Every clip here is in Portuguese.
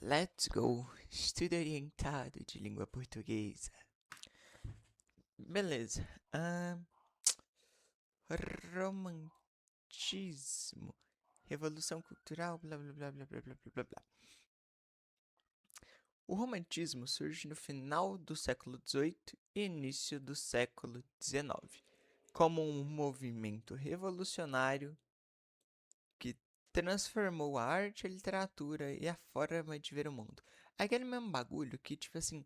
Let's go, estudo orientado de língua portuguesa. Beleza. Romantismo, revolução cultural, blá blá blá blá blá blá blá blá. O romantismo surge no final do século XVIII e início do século XIX, como um movimento revolucionário que transformou a arte, a literatura e a forma de ver o mundo. Aquele mesmo bagulho que, tipo assim,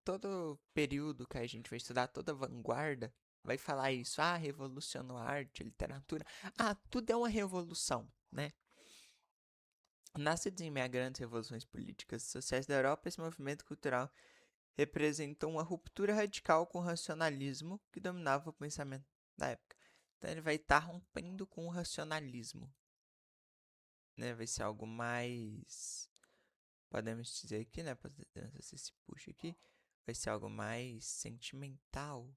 todo período que a gente vai estudar, toda vanguarda, vai falar isso. Ah, revolucionou a arte, a literatura. Ah, tudo é uma revolução, né? Nascido em meio a grandes revoluções políticas e sociais da Europa, esse movimento cultural representou uma ruptura radical com o racionalismo que dominava o pensamento da época. Então ele vai estar rompendo com o racionalismo, né? Vai ser algo mais, podemos dizer aqui, né? Podemos fazer esse push aqui. Vai ser algo mais sentimental,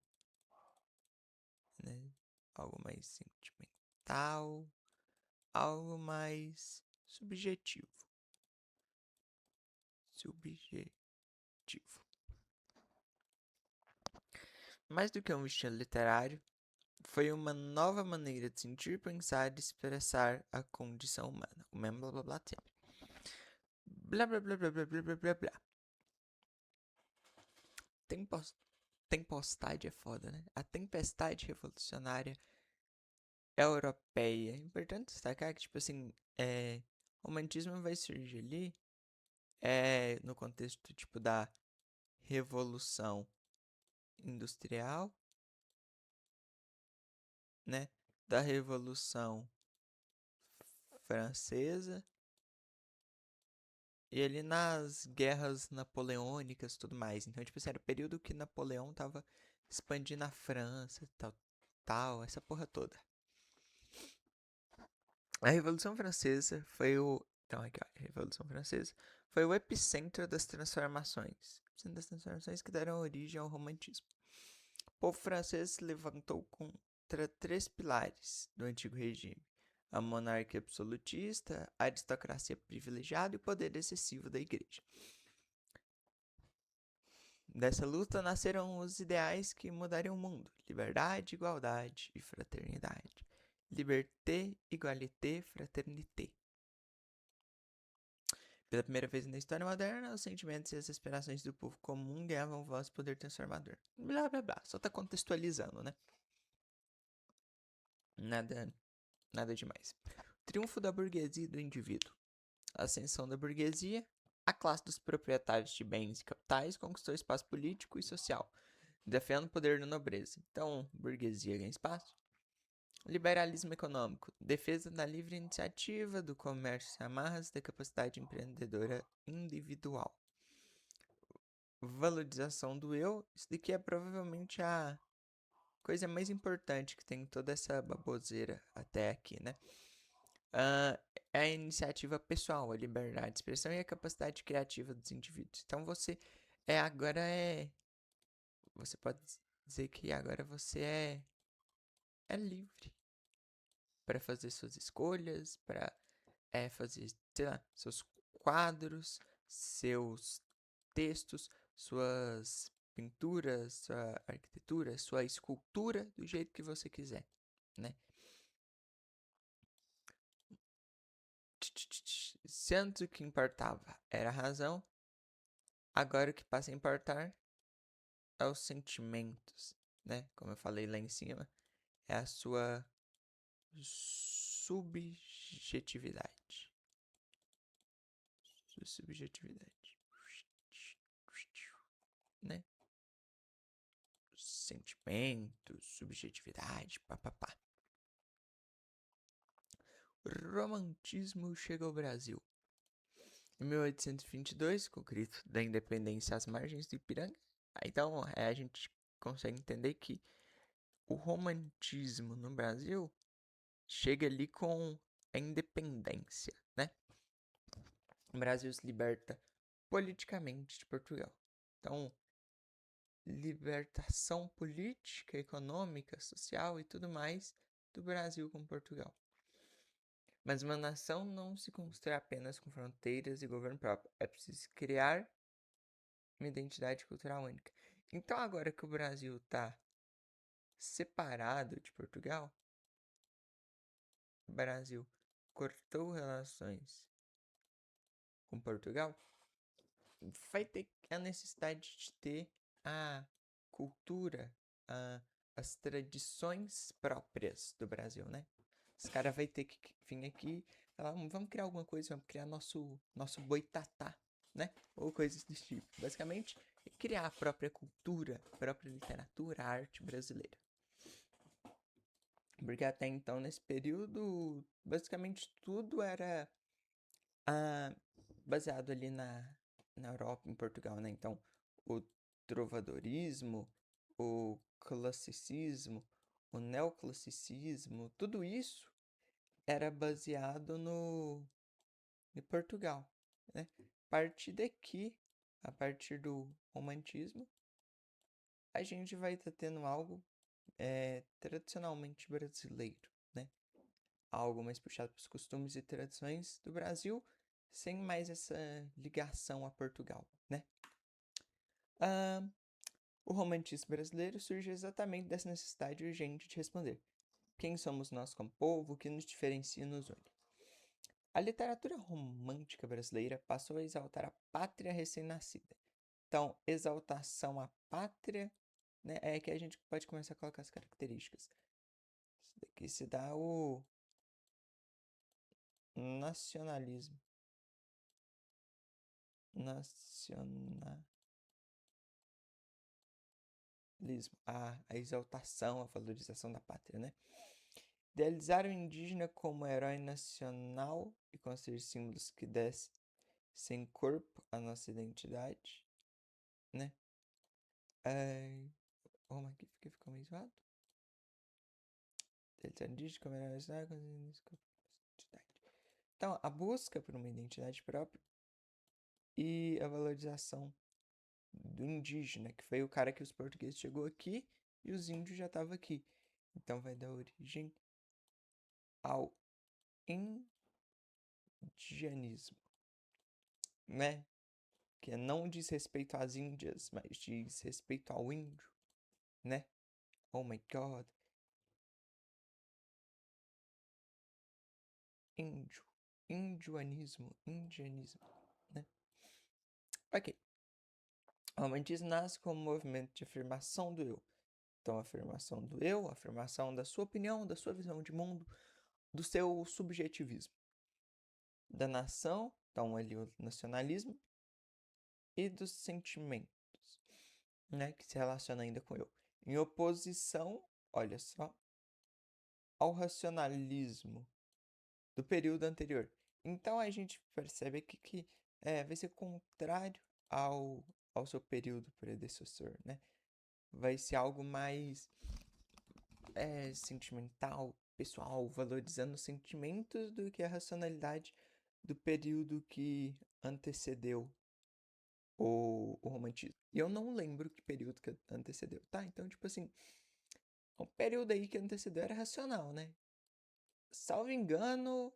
né? Algo mais sentimental, algo mais subjetivo. Subjetivo. Mais do que um estilo literário, foi uma nova maneira de sentir, pensar e expressar a condição humana. O mesmo blá blá blá tempo. Blá blá blá blá blá blá blá blá blá. Tempestade é foda, né? A tempestade revolucionária europeia. É importante destacar que, tipo assim, o romantismo vai surgir ali no contexto, tipo, da Revolução Industrial, né? Da Revolução Francesa e ali nas guerras napoleônicas e tudo mais. Então, tipo assim, era o período que Napoleão tava expandindo a França, tal, tal, essa porra toda. A Revolução Francesa foi o. Então, aqui, ó, a Revolução Francesa foi o epicentro das transformações. Epicentro das transformações que deram origem ao romantismo. O povo francês se levantou contra três pilares do antigo regime: a monarquia absolutista, a aristocracia privilegiada e o poder excessivo da igreja. Dessa luta nasceram os ideais que mudariam o mundo: liberdade, igualdade e fraternidade. Liberté, égalité, fraternité. Pela primeira vez na história moderna, os sentimentos e as aspirações do povo comum ganhavam voz e poder transformador. Blá blá blá, só tá contextualizando, né? Nada, nada demais. Triunfo da burguesia e do indivíduo. A ascensão da burguesia, a classe dos proprietários de bens e capitais conquistou espaço político e social, desafiando o poder da nobreza. Então, burguesia ganha espaço. Liberalismo econômico, defesa da livre iniciativa, do comércio sem amarras, da capacidade empreendedora individual. Valorização do eu, isso daqui é provavelmente a coisa mais importante que tem toda essa baboseira até aqui, né? É a iniciativa pessoal, a liberdade de expressão e a capacidade criativa dos indivíduos. Então você pode dizer que agora você é livre para fazer suas escolhas, para fazer, sei lá, seus quadros, seus textos, suas pinturas, sua arquitetura, sua escultura do jeito que você quiser, né? Se antes o que importava era a razão, agora o que passa a importar é os sentimentos, né? Como eu falei lá em cima, é a sua subjetividade. Sua subjetividade. Né? Sentimentos, subjetividade, papapá. Romantismo chega ao Brasil. Em 1822, com o grito da independência às margens do Ipiranga, então a gente consegue entender que o romantismo no Brasil chega ali com a independência, né? O Brasil se liberta politicamente de Portugal. Então, libertação política, econômica, social e tudo mais do Brasil com Portugal. Mas uma nação não se constrói apenas com fronteiras e governo próprio. É preciso criar uma identidade cultural única. Então, agora que o Brasil está separado de Portugal, o Brasil cortou relações com Portugal, vai ter a necessidade de ter a cultura, as tradições próprias do Brasil, né? Os caras vai ter que vir aqui e falar, vamos criar alguma coisa, vamos criar nosso boitatá, né? Ou coisas desse tipo. Basicamente, é criar a própria cultura, a própria literatura, a arte brasileira. Porque até então, nesse período, basicamente tudo era ah, baseado ali na Europa, em Portugal, né? Então, o trovadorismo, o classicismo, o neoclassicismo, tudo isso era baseado em Portugal, né? A partir daqui, a partir do romantismo, a gente vai estar tendo algo tradicionalmente brasileiro, né? Algo mais puxado para os costumes e tradições do Brasil, sem mais essa ligação a Portugal, né? Ah, o romantismo brasileiro surge exatamente dessa necessidade urgente de responder: quem somos nós como povo, o que nos diferencia e nos une? A literatura romântica brasileira passou a exaltar a pátria recém-nascida. Então, exaltação à pátria, né, é que a gente pode começar a colocar as características. Isso daqui se dá o nacionalismo. Nacionalismo. A exaltação, a valorização da pátria, né? Idealizar o indígena como herói nacional e construir símbolos que dessem corpo à nossa identidade, né? Vamos aqui, porque ficou meio zoado. Idealizar o indígena como herói nacional e construir símbolos que dessem corpo à nossa identidade. Então, a busca por uma identidade própria e a valorização do indígena, que foi o cara que os portugueses chegou aqui e os índios já estavam aqui. Então vai dar origem ao indianismo, né? Que não diz respeito às índias, mas diz respeito ao índio, né? Oh my god. Índio. Indianismo, né? Ok. O romantismo nasce como um movimento de afirmação do eu. Então, afirmação do eu, afirmação da sua opinião, da sua visão de mundo, do seu subjetivismo. Da nação, então ali o nacionalismo, e dos sentimentos, né, que se relaciona ainda com eu. Em oposição, olha só, ao racionalismo do período anterior. Então a gente percebe aqui que vai ser contrário ao seu período predecessor, né? Vai ser algo mais sentimental, pessoal, valorizando os sentimentos do que a racionalidade do período que antecedeu o romantismo. E eu não lembro que período que antecedeu, tá? Então, tipo assim, o período aí que antecedeu era racional, né? Salvo engano,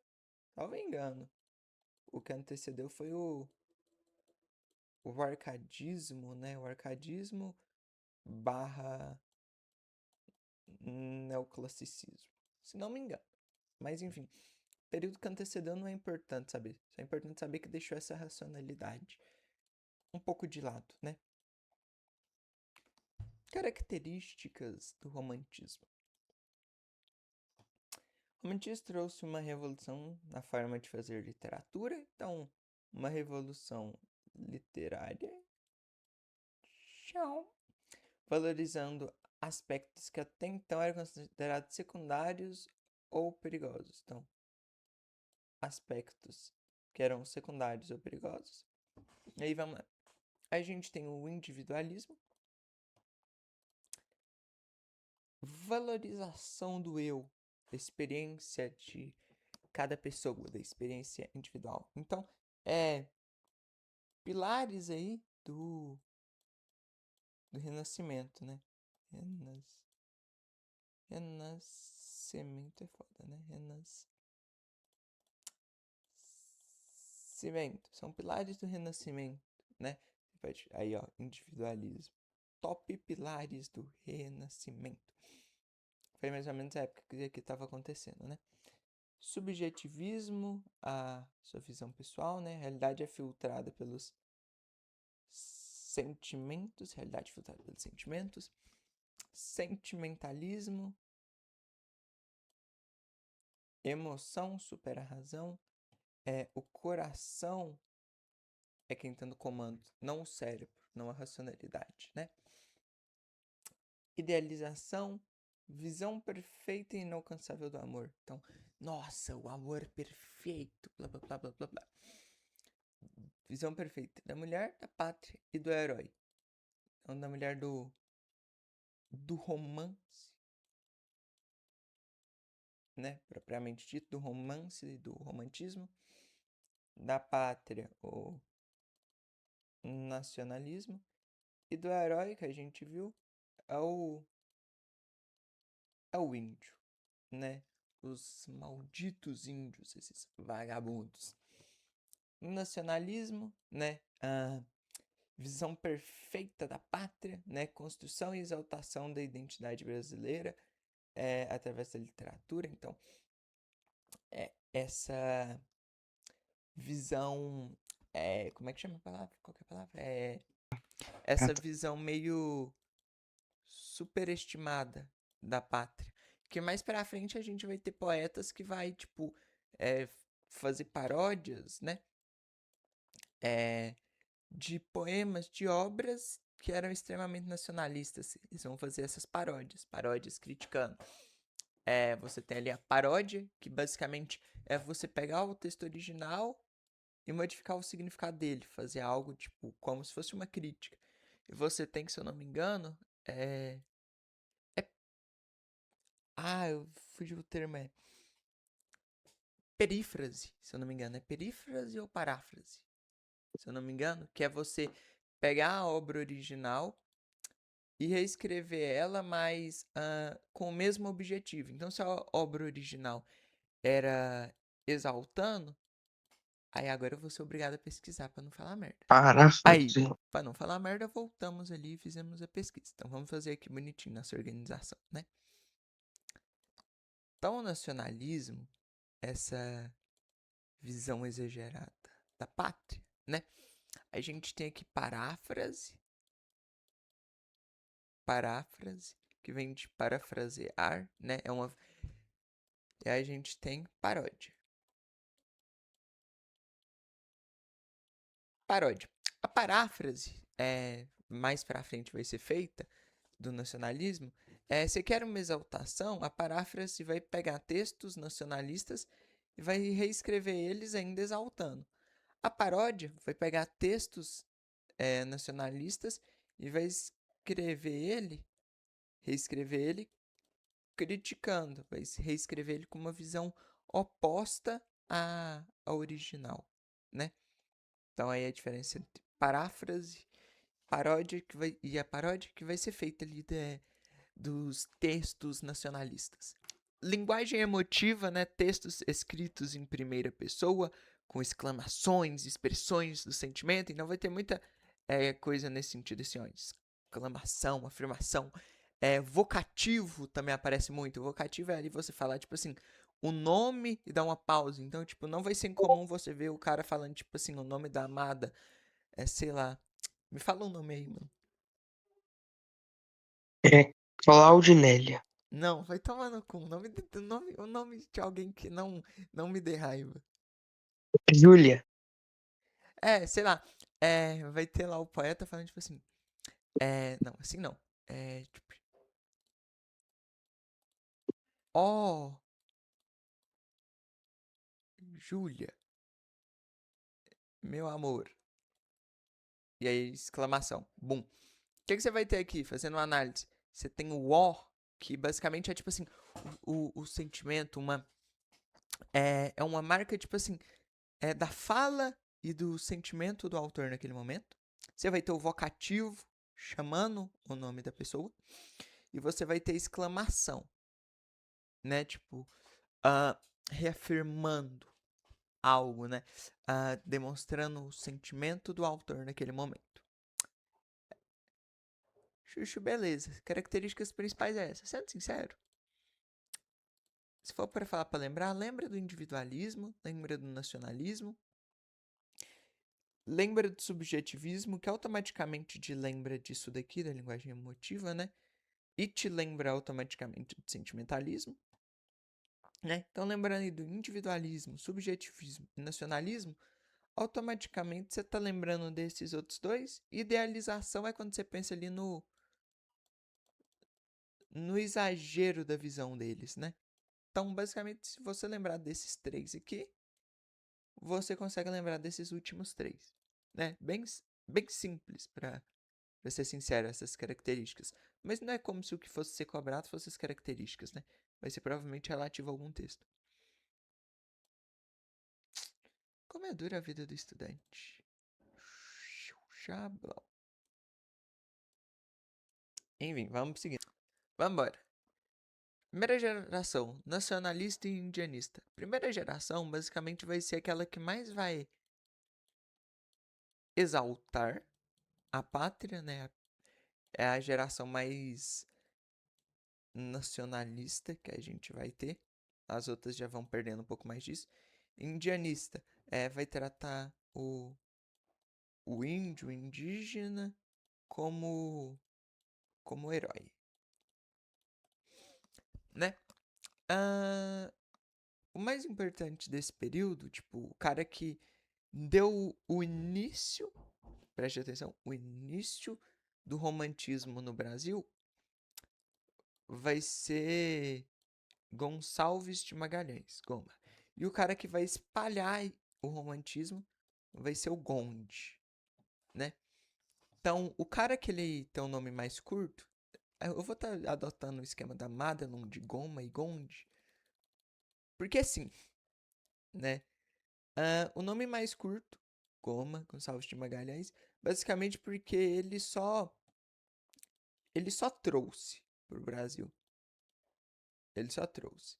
o que antecedeu foi o arcadismo, né? O arcadismo barra neoclassicismo, se não me engano. Mas enfim, período que antecedeu não é importante saber. Só é importante saber que deixou essa racionalidade um pouco de lado, né? Características do romantismo. O romantismo trouxe uma revolução na forma de fazer literatura, então, uma revolução literária, tchau, valorizando aspectos que até então eram considerados secundários ou perigosos. Então, aspectos que eram secundários ou perigosos. E aí vamos lá. A gente tem o individualismo, valorização do eu, da experiência de cada pessoa, da experiência individual. Então, pilares aí do renascimento, né? Renascimento é foda, né? Renascimento. São pilares do Renascimento, né? Aí, ó, individualismo. Top pilares do Renascimento. Foi mais ou menos a época que estava acontecendo, né? Subjetivismo, a sua visão pessoal, né? A realidade é filtrada pelos sentimentos, realidade filtrada pelos sentimentos. Sentimentalismo, emoção supera a razão. O coração é quem está no comando, não o cérebro, não a racionalidade, né? Idealização, visão perfeita e inalcançável do amor. Então, nossa, o amor perfeito, blá blá blá blá blá blá. Visão perfeita da mulher, da pátria e do herói. Então, da mulher do romance, né? Propriamente dito, do romance e do romantismo. Da pátria, o nacionalismo. E do herói que a gente viu é o índio, né? Os malditos índios, esses vagabundos. Nacionalismo, né? A visão perfeita da pátria, né? Construção e exaltação da identidade brasileira através da literatura. Então, essa visão, como é que chama a palavra? Qual que é a palavra? Essa visão meio superestimada da pátria. Porque mais pra frente a gente vai ter poetas que vai, tipo, fazer paródias, né? De poemas, de obras que eram extremamente nacionalistas. Eles vão fazer essas paródias criticando. Você tem ali a paródia, que basicamente é você pegar o texto original e modificar o significado dele, fazer algo, tipo, como se fosse uma crítica. E você tem, se eu não me engano, eu fugi o termo, perífrase, se eu não me engano. É perífrase ou paráfrase? Se eu não me engano, que é você pegar a obra original e reescrever ela, mas com o mesmo objetivo. Então, se a obra original era exaltando, aí agora eu vou ser obrigado a pesquisar para não falar merda. Aí, para não falar merda, voltamos ali e fizemos a pesquisa. Então, vamos fazer aqui bonitinho nossa organização, né? Então, o nacionalismo, essa visão exagerada da pátria, né? A gente tem aqui paráfrase, que vem de parafrasear, né? E aí a gente tem paródia. A paráfrase, mais pra frente vai ser feita, do nacionalismo, você quer uma exaltação, a paráfrase vai pegar textos nacionalistas e vai reescrever eles ainda exaltando. A paródia vai pegar textos nacionalistas e vai reescrever ele criticando, vai reescrever ele com uma visão oposta à original, né? Então aí a diferença entre paráfrase, e a paródia que vai ser feita ali dos textos nacionalistas. Linguagem emotiva, né? Textos escritos em primeira pessoa, com exclamações, expressões do sentimento. Então vai ter muita coisa nesse sentido, assim, ó, exclamação, afirmação. Vocativo também aparece muito. O vocativo é ali você falar, tipo assim, o nome e dar uma pausa. Então, tipo, não vai ser incomum você ver o cara falando, tipo assim, o nome da amada. Sei lá. Me fala um nome aí, mano. Claudinélia. Não, vai tomar no cu. O nome de alguém que não me dê raiva. Júlia. Sei lá. Vai ter lá o poeta falando, tipo assim. Não, assim não. Tipo. Oh, Júlia, meu amor. E aí, exclamação. Bum. O que você vai ter aqui, fazendo uma análise? Você tem o ó, que basicamente é tipo assim, o sentimento, é uma marca, tipo assim, da fala e do sentimento do autor naquele momento. Você vai ter o vocativo, chamando o nome da pessoa. E você vai ter exclamação, né? Tipo, reafirmando. algo, né? Demonstrando o sentimento do autor naquele momento. Chuchu, beleza. Características principais é essa. Sendo sincero, se for para falar para lembrar, lembra do individualismo, lembra do nacionalismo, lembra do subjetivismo, que automaticamente te lembra disso daqui, da linguagem emotiva, né? E te lembra automaticamente do sentimentalismo, né? Então, lembrando aí do individualismo, subjetivismo e nacionalismo, automaticamente você está lembrando desses outros dois. Idealização é quando você pensa ali no exagero da visão deles, né? Então, basicamente, se você lembrar desses três aqui, você consegue lembrar desses últimos três, né? Bem simples, para ser sincero, essas características. Mas não é como se o que fosse ser cobrado fosse as características, né? Vai ser provavelmente relativo a algum texto. Como é dura a vida do estudante? Xablau. Enfim, vamos seguir. Vamos embora. Primeira geração, nacionalista e indianista. Primeira geração, basicamente, vai ser aquela que mais vai exaltar a pátria, né? É a geração mais nacionalista que a gente vai ter. As outras já vão perdendo um pouco mais disso. Indianista vai tratar o índio, o indígena, como herói, né? O mais importante desse período, tipo, o cara que deu o início, preste atenção, o início do romantismo no Brasil vai ser Gonçalves de Magalhães, Goma. E o cara que vai espalhar o romantismo vai ser o Gonde, né? Então, o cara que ele tem um nome mais curto, eu vou estar adotando o esquema da Madelon de Goma e Gonde, porque assim, né? O nome mais curto, Goma, Gonçalves de Magalhães, basicamente porque ele só trouxe para o Brasil. Ele só trouxe.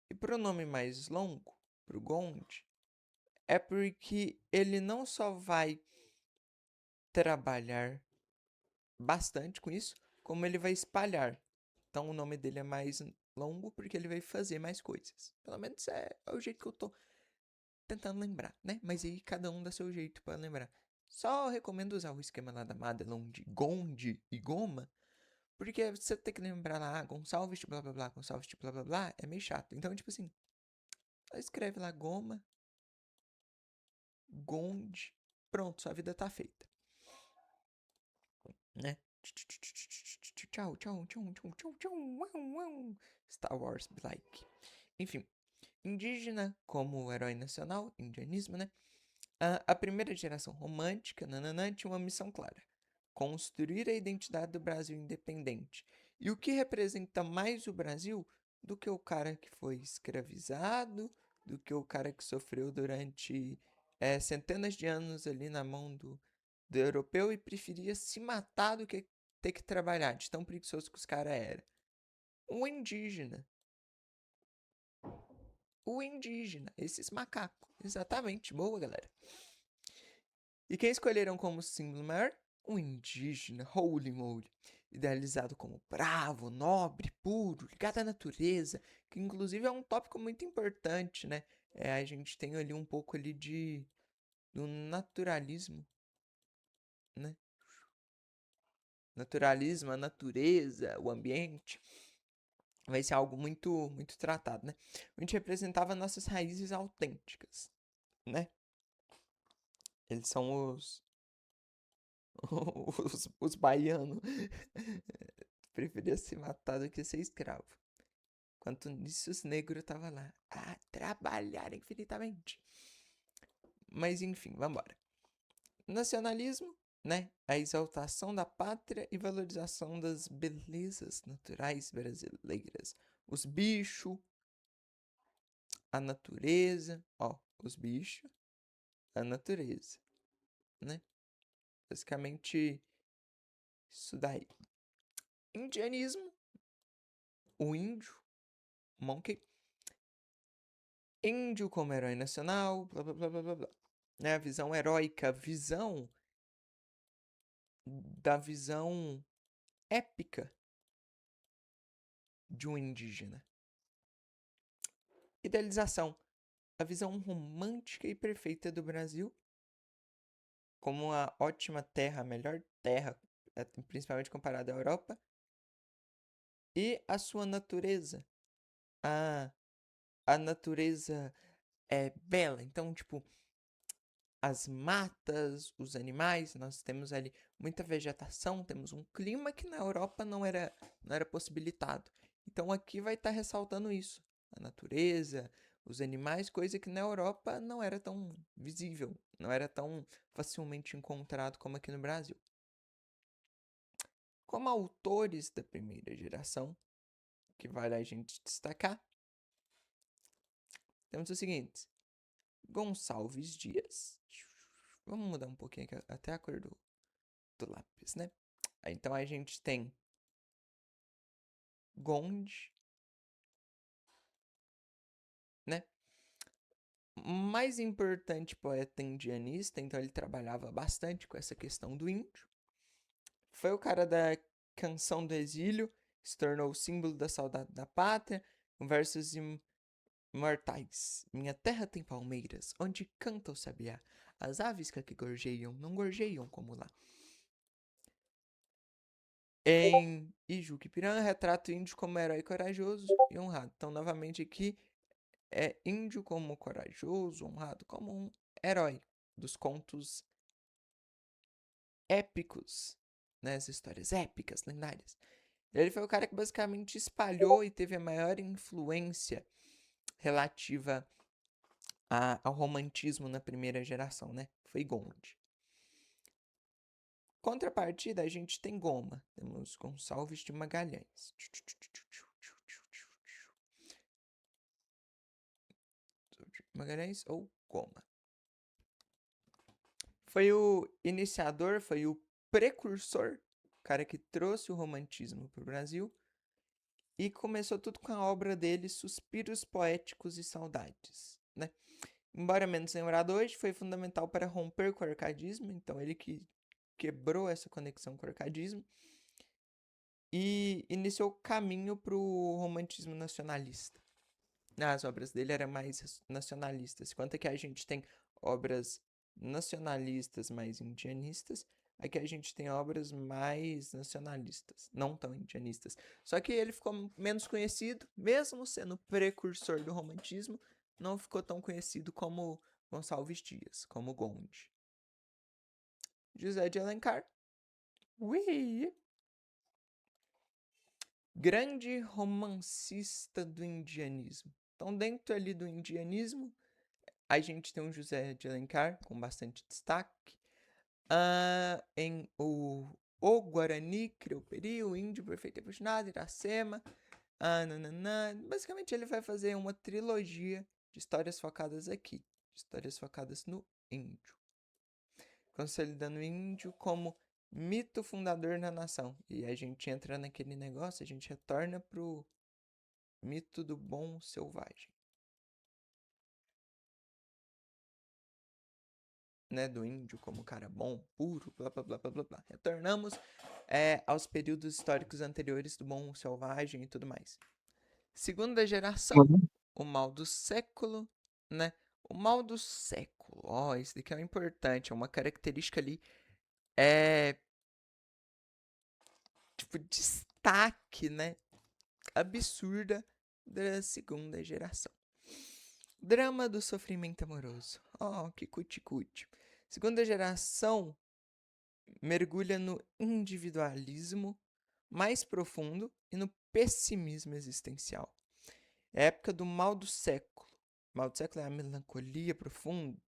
E para o nome mais longo, para o Gonde, é porque ele não só vai trabalhar bastante com isso, como ele vai espalhar. Então o nome dele é mais longo porque ele vai fazer mais coisas. Pelo menos é o jeito que eu tô tentando lembrar, né? Mas aí cada um dá seu jeito para lembrar. Só recomendo usar o esquema lá da Madelon de Gonde e Goma, porque você tem que lembrar lá, Gonçalves de blá blá blá, Gonçalves de blá blá blá, é meio chato. Então, tipo assim, escreve lá Goma, Gonde, pronto, sua vida tá feita, né? Tchau, tchau, tchau, tchau, tchau, tchau, uau, uau. Star Wars like. Enfim, indígena como herói nacional, indianismo, né? A primeira geração romântica, nananã, tinha uma missão clara: construir a identidade do Brasil independente. E o que representa mais o Brasil do que o cara que foi escravizado, do que o cara que sofreu durante centenas de anos ali na mão do europeu e preferia se matar do que ter que trabalhar, de tão preguiçoso que os caras eram. O indígena. O indígena, esses macacos. Exatamente, boa, galera. E quem escolheram como símbolo maior? O indígena, holy moly, idealizado como bravo, nobre, puro, ligado à natureza, que inclusive é um tópico muito importante, né? A gente tem ali um pouco ali do naturalismo, né? Naturalismo, a natureza, o ambiente, vai ser algo muito, muito tratado, né? A gente representava nossas raízes autênticas, né? Eles são os baianos. Preferia ser matado do que ser escravo. Enquanto nisso os negros estavam lá a trabalhar infinitamente. Mas enfim, vambora. Nacionalismo, né? A exaltação da pátria e valorização das belezas naturais brasileiras. Os bichos, a natureza, ó, os bichos, a natureza, né? Basicamente isso daí. Indianismo, o índio, monkey, índio como herói nacional, blá blá blá blá blá blá. Né? A visão heróica, a visão da visão épica de um indígena. Idealização, a visão romântica e perfeita do Brasil como uma ótima terra, a melhor terra, principalmente comparada à Europa, e a sua natureza. A natureza é bela, então, tipo, as matas, os animais, nós temos ali muita vegetação, temos um clima que na Europa não era possibilitado. Então aqui vai estar ressaltando isso, a natureza, os animais, coisa que na Europa não era tão visível, não era tão facilmente encontrado como aqui no Brasil. Como autores da primeira geração, que vale a gente destacar, temos o seguinte: Gonçalves Dias. Vamos mudar um pouquinho aqui, até a cor do lápis, né? Então a gente tem Gonde, né? Mais importante poeta indianista, então ele trabalhava bastante com essa questão do índio. Foi o cara da Canção do Exílio, se tornou o símbolo da saudade da pátria, com versos imortais. Minha terra tem palmeiras, onde canta o sabiá. As aves que aqui gorjeiam, não gorjeiam como lá. Em Ijuquipirã, retrata o índio como herói corajoso e honrado. Então, novamente aqui, é índio como corajoso, honrado, como um herói dos contos épicos, né? As histórias épicas, lendárias. Ele foi o cara que basicamente espalhou e teve a maior influência relativa ao romantismo na primeira geração, né? Foi Gonde. Contrapartida, a gente tem Goma. Temos Gonçalves de Magalhães. Magalhães ou Goma. Foi o iniciador, foi o precursor, o cara que trouxe o romantismo para o Brasil. E começou tudo com a obra dele, Suspiros Poéticos e Saudades, né? Embora menos lembrado hoje, foi fundamental para romper com o arcadismo, então ele que quebrou essa conexão com o arcadismo e iniciou o caminho para o romantismo nacionalista. As obras dele eram mais nacionalistas, enquanto que a gente tem obras nacionalistas mais indianistas, aqui a gente tem obras mais nacionalistas, não tão indianistas. Só que ele ficou menos conhecido, mesmo sendo precursor do romantismo, não ficou tão conhecido como Gonçalves Dias, como Gonde. José de Alencar. Ui! Grande romancista do indianismo. Então, dentro ali do indianismo, a gente tem um José de Alencar com bastante destaque. Em o Guarani, Crioperi, o Índio Perfeito e Apaixonado, Iracema. Basicamente, ele vai fazer uma trilogia de histórias focadas aqui. Histórias focadas no índio. Consolidando o índio como mito fundador da nação. E a gente entra naquele negócio, a gente retorna pro mito do bom selvagem. Né, do índio como cara bom, puro, blá blá blá blá blá blá. Retornamos aos períodos históricos anteriores do bom selvagem e tudo mais. Segunda geração, o mal do século, né? O mal do século, isso daqui é importante, é uma característica ali, tipo, destaque, né? Absurda da segunda geração. Drama do sofrimento amoroso. Que cuti-cuti. Segunda geração mergulha no individualismo mais profundo e no pessimismo existencial. É a época do mal do século. O mal do século é a melancolia profunda,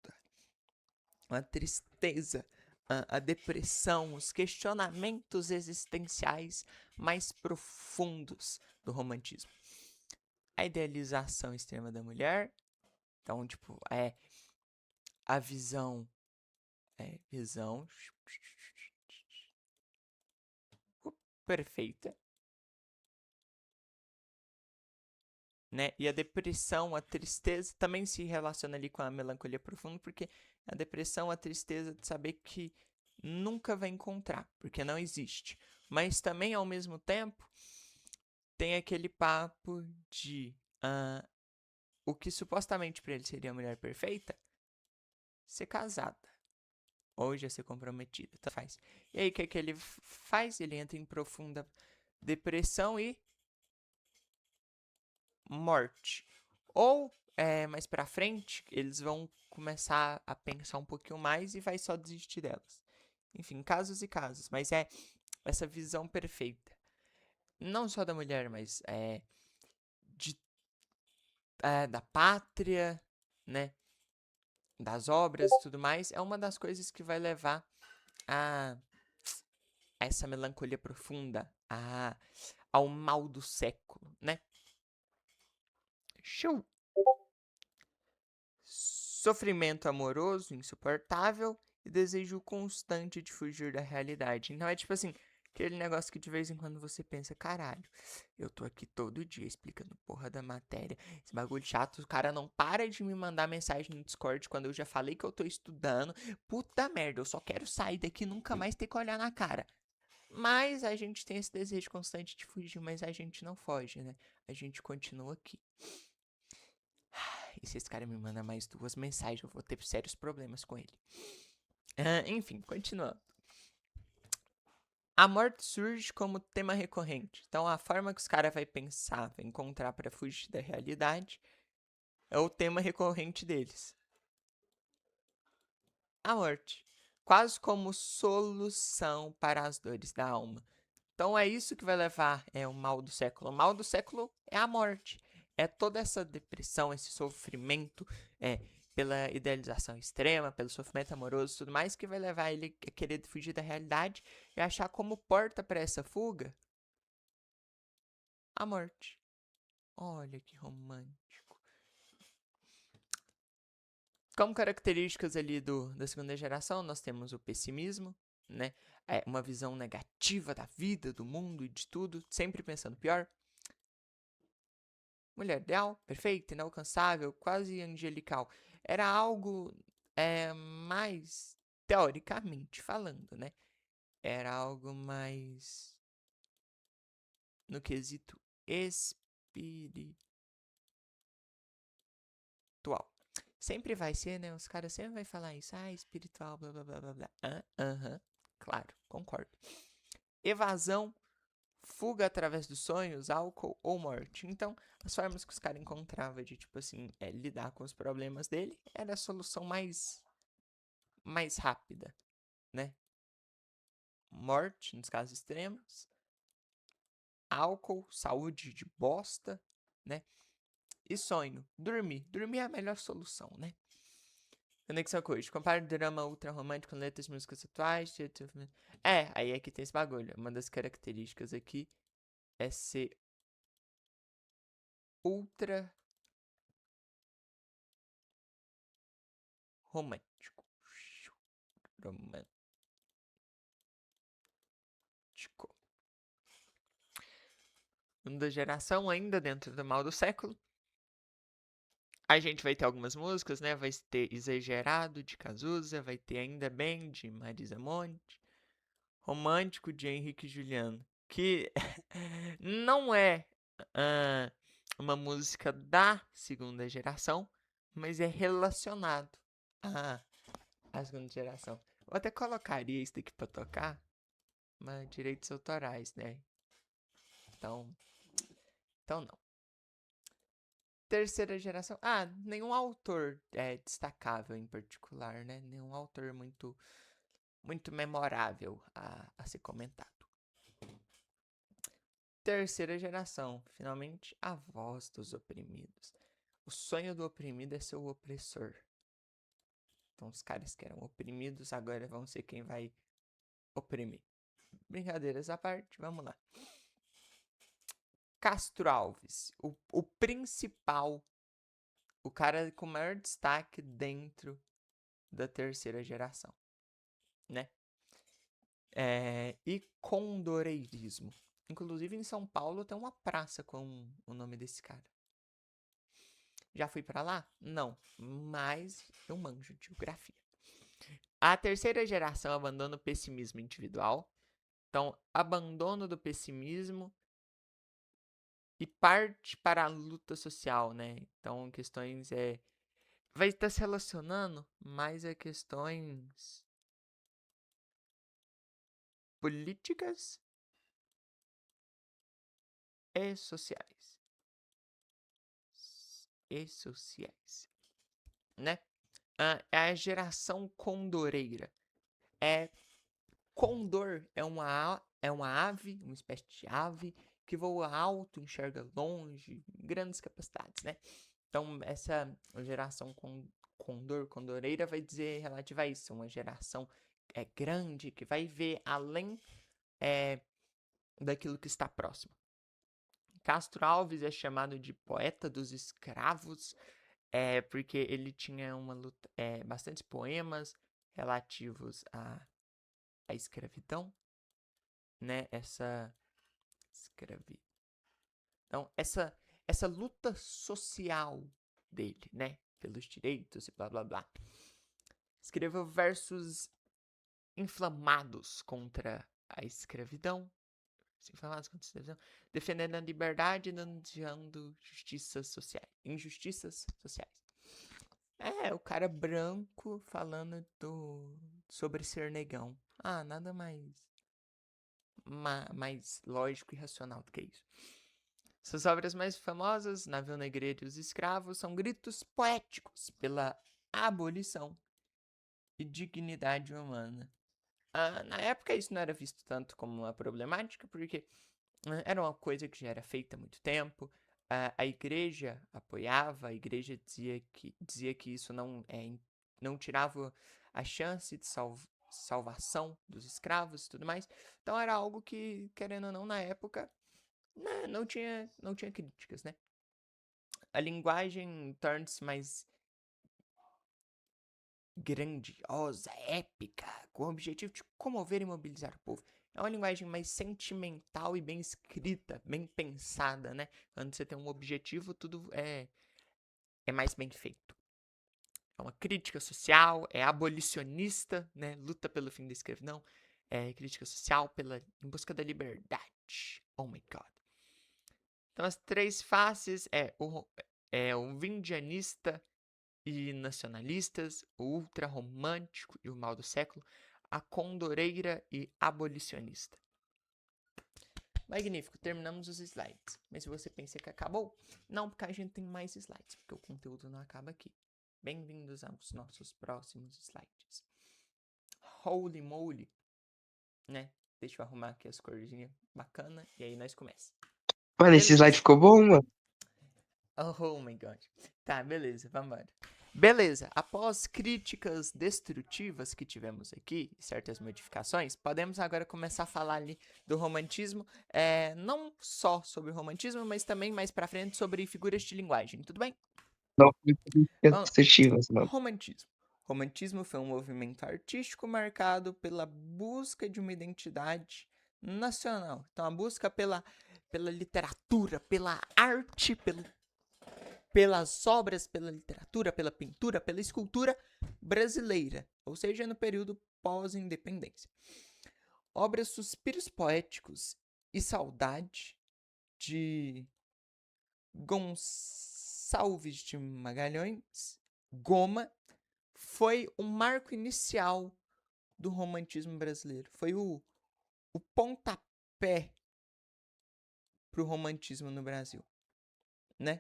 a tristeza, a depressão, os questionamentos existenciais mais profundos do romantismo. A idealização extrema da mulher. Então, tipo, a visão perfeita né? E a depressão, a tristeza também se relaciona ali com a melancolia profunda, porque a depressão, a tristeza de saber que nunca vai encontrar, porque não existe. Mas também, ao mesmo tempo, tem aquele papo de o que supostamente para ele seria a mulher perfeita, ser casada. Ou já ser comprometida, tá? Faz. E aí, o que ele faz? Ele entra em profunda depressão e morte. Ou, mais pra frente, eles vão começar a pensar um pouquinho mais e vai só desistir delas. Enfim, casos e casos. Mas é essa visão perfeita. Não só da mulher, mas de, da pátria, né? Das obras e tudo mais. É uma das coisas que vai levar a essa melancolia profunda, ao mal do século, né? Show! Sofrimento amoroso insuportável e desejo constante de fugir da realidade. Então é tipo assim, aquele negócio que de vez em quando você pensa, caralho, eu tô aqui todo dia explicando porra da matéria, esse bagulho chato, o cara não para de me mandar mensagem no Discord quando eu já falei que eu tô estudando. Puta merda, eu só quero sair daqui e nunca mais ter que olhar na cara. Mas a gente tem esse desejo constante de fugir, mas a gente não foge, né? A gente continua aqui. E se esse cara me manda mais 2 mensagens, eu vou ter sérios problemas com ele. Enfim, continuando. A morte surge como tema recorrente. Então, a forma que os caras vai pensar, vai encontrar para fugir da realidade, é o tema recorrente deles. A morte. Quase como solução para as dores da alma. Então é isso que vai levar o mal do século. O mal do século é a morte. É toda essa depressão, esse sofrimento, pela idealização extrema, pelo sofrimento amoroso e tudo mais, que vai levar ele a querer fugir da realidade e achar como porta para essa fuga a morte. Olha que romântico. Como características ali da segunda geração, nós temos o pessimismo, né? Uma visão negativa da vida, do mundo e de tudo, sempre pensando pior. Mulher ideal, perfeita, inalcançável, quase angelical. Era algo mais teoricamente falando, né? Era algo mais no quesito espiritual. Sempre vai ser, né? Os caras sempre vão falar isso. Espiritual, blá, blá, blá, blá, blá. Claro, concordo. Evasão, fuga através dos sonhos, álcool ou morte. Então, as formas que os caras encontravam de, tipo assim, lidar com os problemas dele era a solução mais rápida, né? Morte, nos casos extremos. Álcool, saúde de bosta, né? E sonho, dormir. Dormir é a melhor solução, né? Conexão Coach. Compare drama ultra romântico com letras de músicas atuais. Aí é que tem esse bagulho. Uma das características aqui é ser ultra romântico. Romântico. Da geração ainda dentro do mal do século. A gente vai ter algumas músicas, né? Vai ter Exagerado de Cazuza, vai ter Ainda Bem de Marisa Monte, Romântico de Henrique e Juliano, que não é uma música da segunda geração, mas é relacionado à segunda geração. Eu até colocaria isso daqui pra tocar, mas direitos autorais, né? Então não. Terceira geração. Nenhum autor destacável em particular, né? Nenhum autor muito memorável a ser comentado. Terceira geração. Finalmente, a voz dos oprimidos. O sonho do oprimido é ser o opressor. Então, os caras que eram oprimidos agora vão ser quem vai oprimir. Brincadeiras à parte, vamos lá. Castro Alves, o principal, o cara com maior destaque dentro da terceira geração, né? E condoreirismo. Inclusive em São Paulo tem uma praça com o nome desse cara. Já fui para lá? Não, mas eu manjo de geografia. A terceira geração abandona o pessimismo individual. Então, abandono do pessimismo e parte para a luta social, né? Então, questões vai estar se relacionando mais a questões políticas e sociais. E sociais, né? É a geração condoreira. É Condor é uma ave, uma espécie de ave que voa alto, enxerga longe, grandes capacidades, né? Então, essa geração condoreira vai dizer relativa a isso, uma geração grande que vai ver além é, daquilo que está próximo. Castro Alves é chamado de poeta dos escravos, porque ele tinha uma luta, bastantes poemas relativos à escravidão, né? Escravidão. Então, essa luta social dele, né? Pelos direitos e blá blá blá. Escreveu versos inflamados contra a escravidão. Inflamados contra a escravidão. Defendendo a liberdade e denunciando injustiças sociais. O cara branco falando sobre ser negão. Nada mais lógico e racional do que isso. Suas obras mais famosas, Navio Negreiro e os Escravos, são gritos poéticos pela abolição e dignidade humana. Na época isso não era visto tanto como uma problemática, porque era uma coisa que já era feita há muito tempo. A igreja apoiava, a igreja dizia que isso não tirava a chance de salvação dos escravos e tudo mais. Então era algo que, querendo ou não, na época, não tinha críticas, né? A linguagem torna-se mais grandiosa, épica, com o objetivo de comover e mobilizar o povo. É uma linguagem mais sentimental e bem escrita, bem pensada, né? Quando você tem um objetivo, tudo é mais bem feito. É uma crítica social, é abolicionista, né? Luta pelo fim da escravidão, é crítica social em busca da liberdade. Oh my God. Então as três faces o vindianista e nacionalistas, o ultrarromântico e o mal do século, a condoreira e abolicionista. Magnífico, terminamos os slides. Mas se você pensa que acabou, não, porque a gente tem mais slides, porque o conteúdo não acaba aqui. Bem-vindos aos nossos próximos slides. Holy moly, né? Deixa eu arrumar aqui as corzinhas bacana e aí nós começamos. Mano, esse slide Beleza. ficou bom, mano. Oh my god. Tá, beleza, vamos embora. Beleza, após críticas destrutivas que tivemos aqui, certas modificações, podemos agora começar a falar ali do romantismo, não só sobre o romantismo, mas também mais pra frente sobre figuras de linguagem, tudo bem? Não foi críticas Vamos lá. destrutivas, mano. Romantismo. Romantismo foi um movimento artístico marcado pela busca de uma identidade nacional. Então, a busca pela literatura, pela arte, pelas obras, pela literatura, pela pintura, pela escultura brasileira, ou seja, no período pós-independência. Obras Suspiros Poéticos e Saudade, de Gonçalves de Magalhães, Goma, foi o marco inicial do romantismo brasileiro. Foi o pontapé para o romantismo no Brasil, né?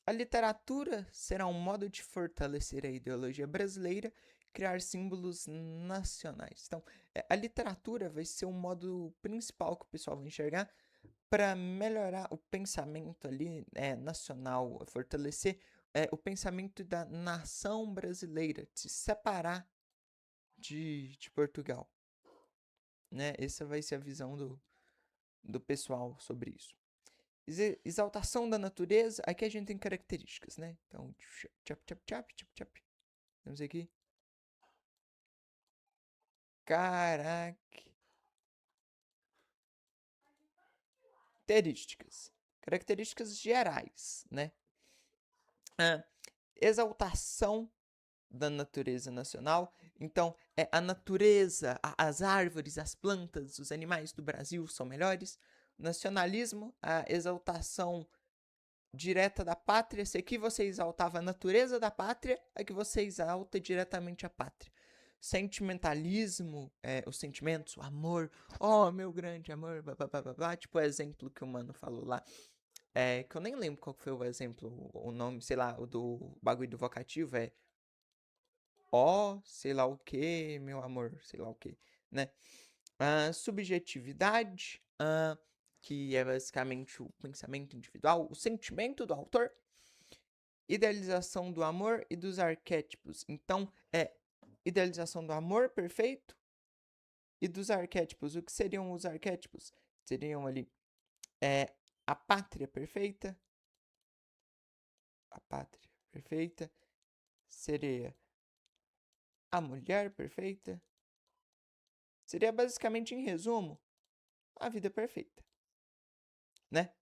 A literatura será um modo de fortalecer a ideologia brasileira, criar símbolos nacionais. Então, a literatura vai ser o modo principal que o pessoal vai enxergar para melhorar o pensamento ali nacional, fortalecer o pensamento da nação brasileira, de se separar de Portugal. Né? Essa vai ser a visão do pessoal sobre isso. Exaltação da natureza, aqui a gente tem características, né? Então, chap, chap, chap, chap, chap. Temos aqui. Características. Características gerais, né? Exaltação da natureza nacional. Então, a natureza, as árvores, as plantas, os animais do Brasil são melhores. Nacionalismo, a exaltação direta da pátria. Se aqui você exaltava a natureza da pátria, aqui você exalta diretamente a pátria. Sentimentalismo, os sentimentos, o amor, oh, meu grande amor, blá, blá, blá, blá, blá, tipo o exemplo que o mano falou lá. Que eu nem lembro qual foi o exemplo, o nome, sei lá, o do bagulho do vocativo ó, sei lá o que, meu amor, sei lá o que, né? Subjetividade, que é basicamente o pensamento individual, o sentimento do autor. Idealização do amor e dos arquétipos. Então, idealização do amor perfeito e dos arquétipos. O que seriam os arquétipos? Seriam ali a pátria perfeita. A pátria perfeita seria a mulher perfeita. Seria basicamente, em resumo, a vida perfeita, né?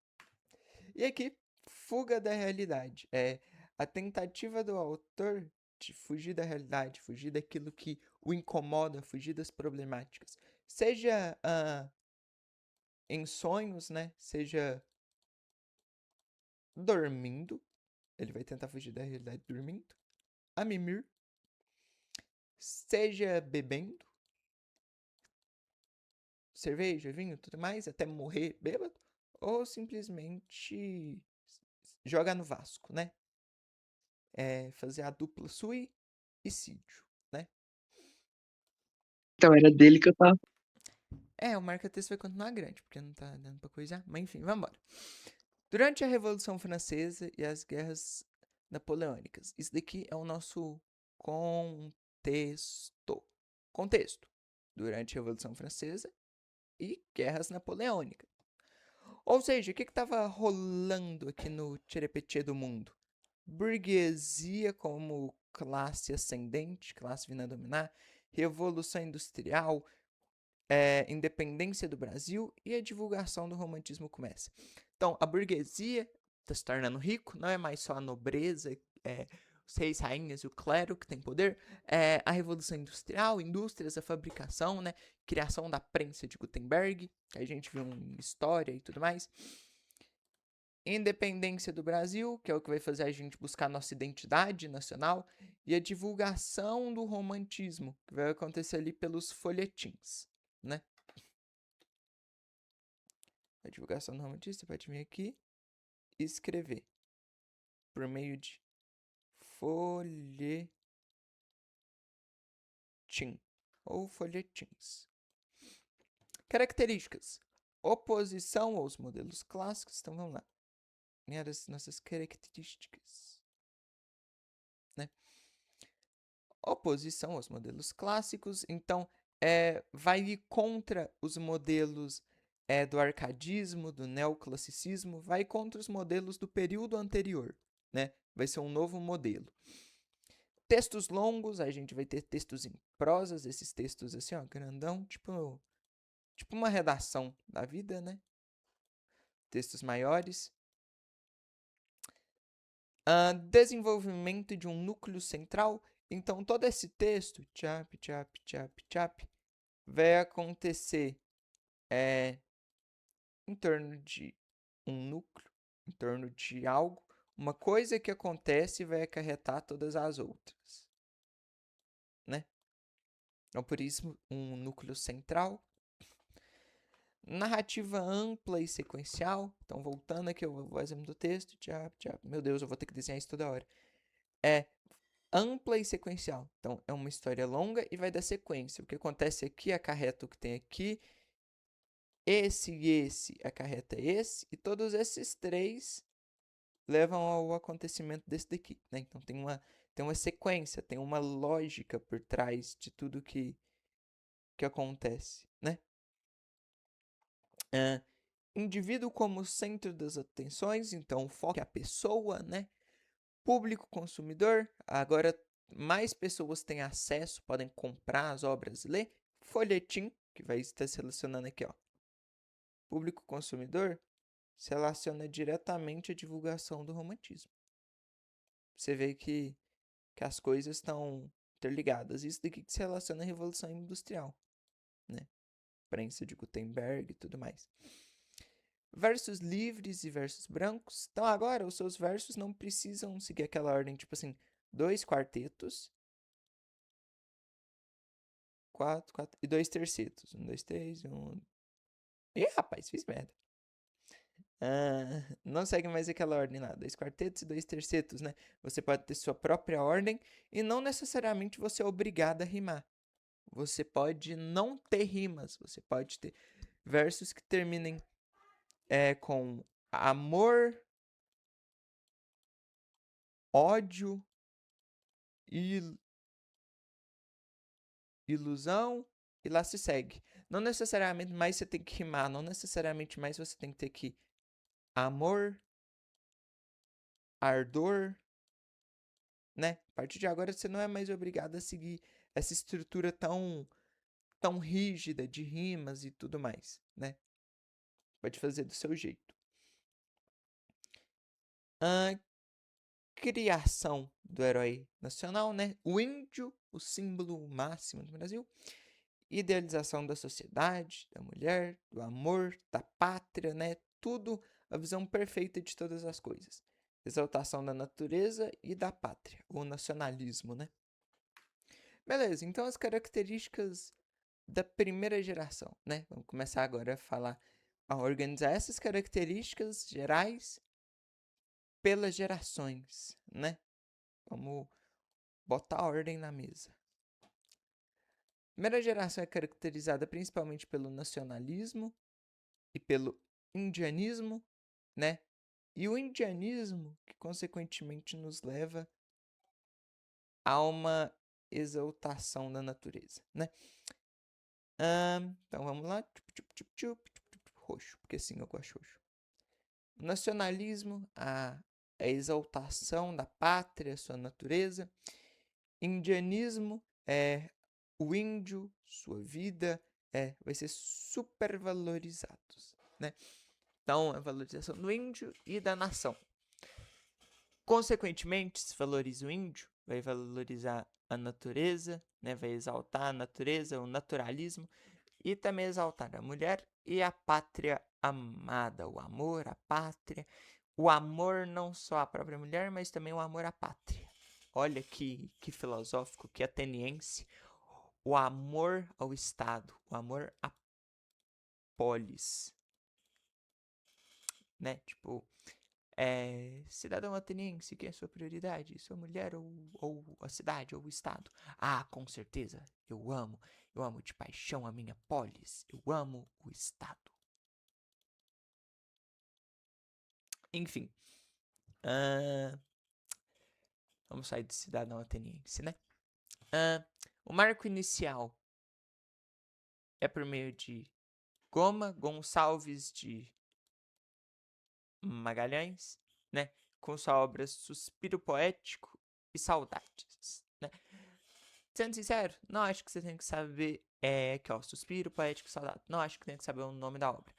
E aqui, fuga da realidade. É a tentativa do autor de fugir da realidade, fugir daquilo que o incomoda, fugir das problemáticas. Seja em sonhos, né? Seja dormindo. Ele vai tentar fugir da realidade dormindo. A mimir. Seja bebendo. Cerveja, vinho, tudo mais, até morrer bêbado. Ou simplesmente jogar no Vasco, né? Fazer a dupla suicídio, né? Então, era dele que eu tava. O marca-texto vai continuar grande, porque não tá dando pra coisar. Mas enfim, vambora. Durante a Revolução Francesa e as guerras napoleônicas. Isso daqui é o nosso contexto. Contexto. Durante a Revolução Francesa e guerras napoleônicas. Ou seja, o que estava rolando aqui no Tcherepetê do mundo? Burguesia como classe ascendente, classe vindo a dominar, Revolução Industrial, independência do Brasil e a divulgação do romantismo começa. Então, a burguesia está se tornando rico, não é mais só a nobreza, os reis, rainhas e o clero que tem poder, a revolução industrial, indústrias, a fabricação, né, criação da prensa de Gutenberg, que a gente viu em história e tudo mais. Independência do Brasil, que é o que vai fazer a gente buscar nossa identidade nacional, e a divulgação do romantismo, que vai acontecer ali pelos folhetins, né? A divulgação do romantismo, você pode vir aqui e escrever por meio de folhetim ou folhetins. Características. Oposição aos modelos clássicos. Então vamos lá. As nossas características. Né? Oposição aos modelos clássicos. Então vai ir contra os modelos do arcadismo, do neoclassicismo. Vai contra os modelos do período anterior. Né? Vai ser um novo modelo. Textos longos, a gente vai ter textos em prosas, esses textos assim, ó, grandão, tipo uma redação da vida, né? Textos maiores. Desenvolvimento de um núcleo central. Então, todo esse texto, chap, chap, chap, chap, vai acontecer em torno de um núcleo, em torno de algo. Uma coisa que acontece vai acarretar todas as outras, né? Então, por isso, um núcleo central. Narrativa ampla e sequencial. Então, voltando aqui ao exemplo do texto. Meu Deus, eu vou ter que desenhar isso toda hora. Ampla e sequencial. Então, é uma história longa e vai dar sequência. O que acontece aqui acarreta o que tem aqui. Esse e esse acarreta esse. E todos esses três levam ao acontecimento desse daqui. Né? Então, tem uma sequência, tem uma lógica por trás de tudo que acontece, né? Indivíduo como centro das atenções, então o foco é a pessoa, né? Público consumidor, agora mais pessoas têm acesso, podem comprar as obras, ler. Folhetim, que vai estar se relacionando aqui, ó. Público consumidor, se relaciona diretamente à divulgação do romantismo. Você vê que as coisas estão interligadas. Isso daqui que se relaciona à Revolução Industrial, né? Prensa de Gutenberg e tudo mais. Versos livres e versos brancos. Então agora os seus versos não precisam seguir aquela ordem, tipo assim, 2 quartetos, 4 e 2 tercetos. 1, 2, 3, 1. Ih, rapaz, fiz merda. Não segue mais aquela ordem lá, 2 quartetos e 2 tercetos, né? Você pode ter sua própria ordem e não necessariamente você é obrigado a rimar. Você pode não ter rimas, você pode ter versos que terminem com amor, ódio, ilusão e lá se segue. Não necessariamente mais você tem que rimar, não necessariamente mais você tem que ter que amor, ardor, né? A partir de agora você não é mais obrigado a seguir essa estrutura tão rígida de rimas e tudo mais, né? Pode fazer do seu jeito. A criação do herói nacional, né? O índio, o símbolo máximo do Brasil. Idealização da sociedade, da mulher, do amor, da pátria, né? Tudo a visão perfeita de todas as coisas. Exaltação da natureza e da pátria, o nacionalismo, né? Beleza, então as características da primeira geração, né? Vamos começar agora a organizar essas características gerais pelas gerações, né? Vamos botar ordem na mesa. A primeira geração é caracterizada principalmente pelo nacionalismo e pelo indianismo, né? E o indianismo que consequentemente nos leva a uma exaltação da natureza, né? Então vamos lá. Roxo, porque sim, eu gosto roxo. O nacionalismo, a exaltação da pátria, sua natureza. Indianismo é o índio, sua vida, vai ser supervalorizados, né? Então, a valorização do índio e da nação. Consequentemente, se valoriza o índio, vai valorizar a natureza, né? Vai exaltar a natureza, o naturalismo, e também exaltar a mulher e a pátria amada, o amor à pátria, o amor não só à própria mulher, mas também o amor à pátria. Olha que filosófico, que ateniense. O amor ao Estado, o amor à polis, né? Tipo, cidadão ateniense, quem é a sua prioridade? Sua mulher ou a cidade ou o Estado? Ah, com certeza, eu amo de paixão a minha polis, eu amo o Estado. Enfim, vamos sair de cidadão ateniense, né? O marco inicial é por meio de Goma Gonçalves de Magalhães, né? Com sua obra Suspiro Poético e Saudades, né? Sendo sincero, não acho que você tem que saber aqui, ó, Suspiro Poético e Saudade. Não acho que tem que saber o nome da obra.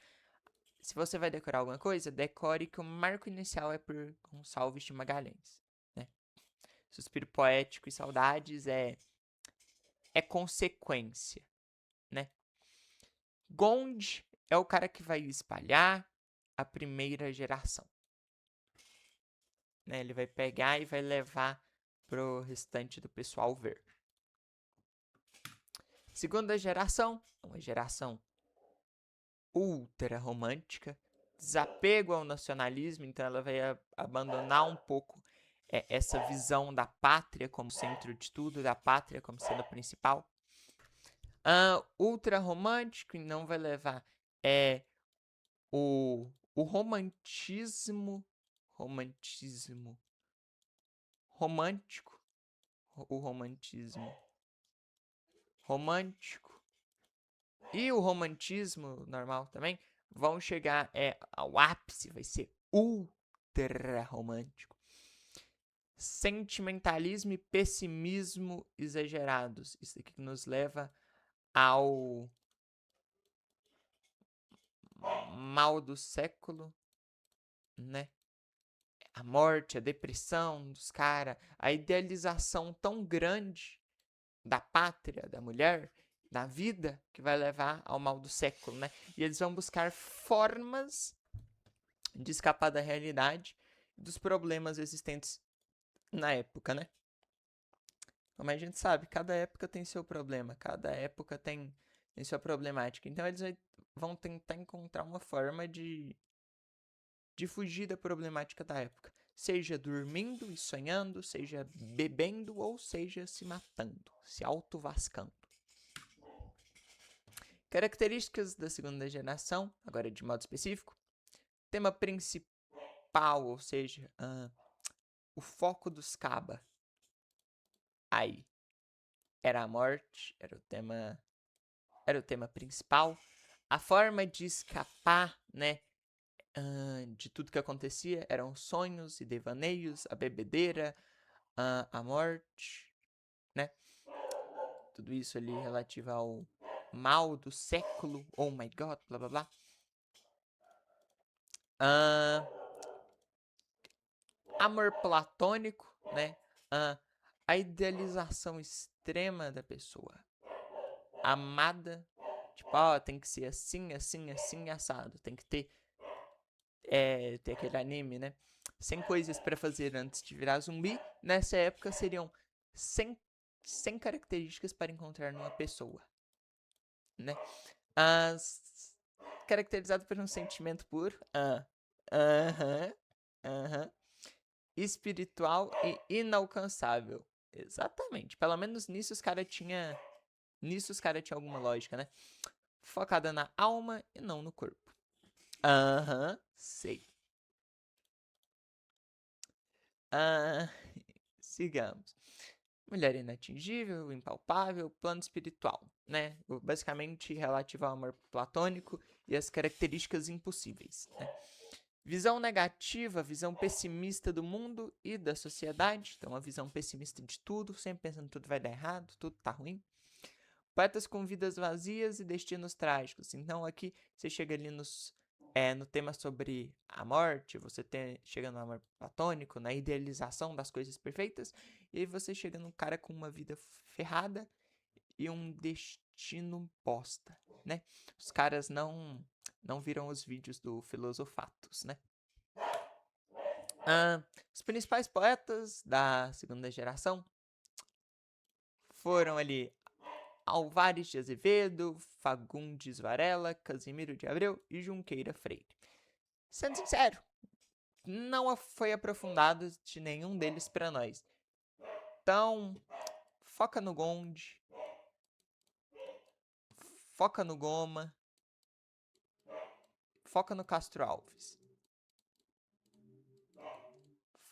Se você vai decorar alguma coisa, decore que o marco inicial é por Gonçalves de Magalhães, né? Suspiro Poético e Saudades é consequência, né? Gond é o cara que vai espalhar a primeira geração, né? Ele vai pegar e vai levar pro restante do pessoal ver. Segunda geração, uma geração ultra romântica, desapego ao nacionalismo, então ela vai abandonar um pouco essa visão da pátria como centro de tudo, da pátria como sendo o principal. Ultra romântico e não vai levar o romantismo romântico, o romantismo romântico e o romantismo normal também vão chegar ao ápice, vai ser ultra romântico. Sentimentalismo e pessimismo exagerados. Isso aqui nos leva ao mal do século, né? A morte, a depressão dos caras, a idealização tão grande da pátria, da mulher, da vida, que vai levar ao mal do século, né? E eles vão buscar formas de escapar da realidade e dos problemas existentes na época, né? Como a gente sabe, cada época tem seu problema, cada época tem sua problemática. Então eles vão tentar encontrar uma forma de fugir da problemática da época. Seja dormindo e sonhando, seja bebendo ou seja se matando, se autovascando. Características da segunda geração, agora de modo específico. Tema principal, ou seja, o foco dos Kaba. Aí, era a morte, era o tema principal. A forma de escapar, né, de tudo que acontecia eram sonhos e devaneios, a bebedeira, a morte, né? Tudo isso ali relativo ao mal do século, oh my god, blá blá blá. Amor platônico, né? A idealização extrema da pessoa amada, tipo, tem que ser assim, assim, assim, assado. Tem que ter aquele anime, né? 100 coisas para fazer antes de virar zumbi. Nessa época seriam 100 características para encontrar numa pessoa, né? Caracterizado por um sentimento puro, espiritual e inalcançável. Exatamente. Pelo menos nisso os caras tinham alguma lógica, né? Focada na alma e não no corpo. Sei. Sigamos. Mulher inatingível, impalpável, plano espiritual, né? Basicamente relativo ao amor platônico e as características impossíveis, né? Visão negativa, visão pessimista do mundo e da sociedade. Então, uma visão pessimista de tudo, sempre pensando que tudo vai dar errado, tudo tá ruim. Poetas com vidas vazias e destinos trágicos. Então, aqui você chega ali no tema sobre a morte, você chega no amor platônico, na idealização das coisas perfeitas, e aí você chega num cara com uma vida ferrada e um destino bosta, né? Os caras não viram os vídeos do Filosofatos, né? Os principais poetas da segunda geração foram ali Álvares de Azevedo, Fagundes Varela, Casimiro de Abreu e Junqueira Freire. Sendo sincero, não foi aprofundado de nenhum deles para nós. Então, foca no Gonde, foca no Goma, foca no Castro Alves.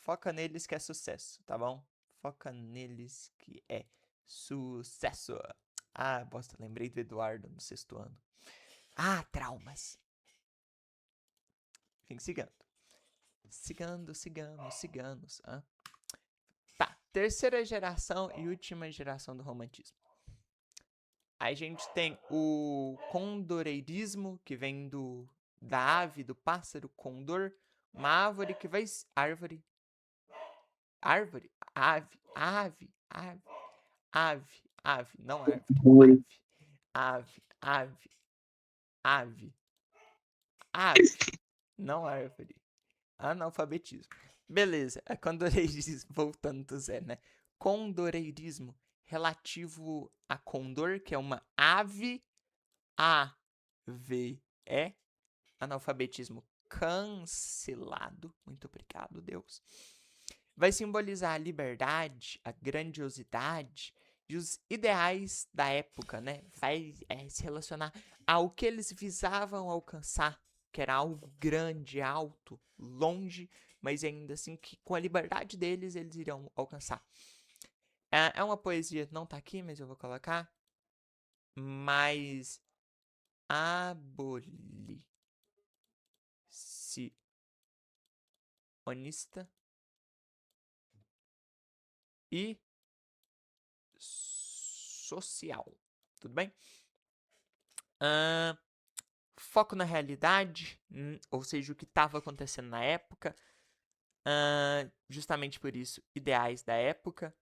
Foca neles que é sucesso, tá bom? Foca neles que é sucesso. Bosta, lembrei do Eduardo no 6º ano. Traumas. Enfim, sigamos. Tá, terceira geração e última geração do romantismo. A gente tem o condoreirismo, que vem da ave, do pássaro condor, uma árvore que vai... Ave, não árvore, ave, não árvore. Analfabetismo. Beleza, é condoreirismo, voltando do zero, né? Condoreirismo relativo a condor, que é uma ave, A-V-E, analfabetismo cancelado, muito obrigado, Deus. Vai simbolizar a liberdade, a grandiosidade e os ideais da época, né? Vai se relacionar ao que eles visavam alcançar, que era algo grande, alto, longe, mas ainda assim que com a liberdade deles eles iriam alcançar. É uma poesia, não tá aqui, mas eu vou colocar. Mais abolicionista e social. Tudo bem? foco na realidade, ou seja, o que estava acontecendo na época. Justamente por isso, ideais da época.